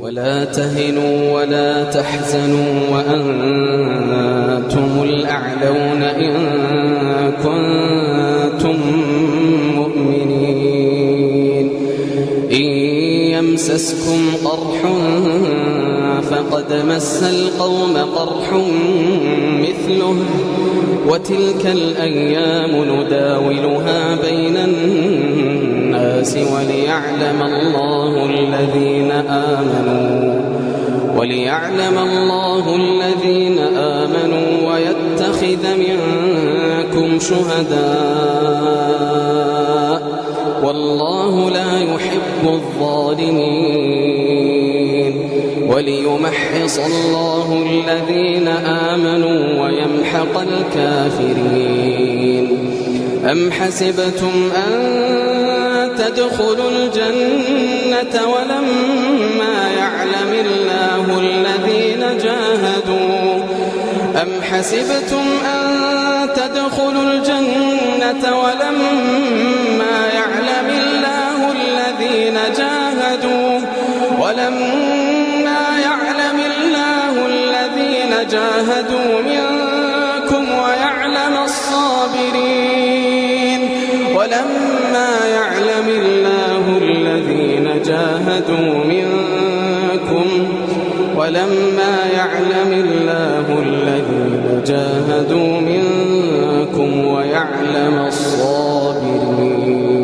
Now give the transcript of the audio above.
ولا تهنوا ولا تحزنوا وأنتم الأعلون إن كنتم مؤمنين إن يمسسكم قرح فقد مس القوم قرح مثله وتلك الأيام نداولها بين الناس وليعلم الله الذين آمنوا ويتخذ منكم شهداء والله لا يحب الظالمين وليمحص الله الذين آمنوا ويمحق الكافرين أم حسبتم أن تدخلوا الجنة ولما يعلم الله الذين جاهدوا أم حسبتم أن تدخلوا الجنة ولما يعلم الله الذين جاهدوا منكم ويعلم الصابرين ولما يعلم الله الذين جاهدوا منكم ويعلم الصابرين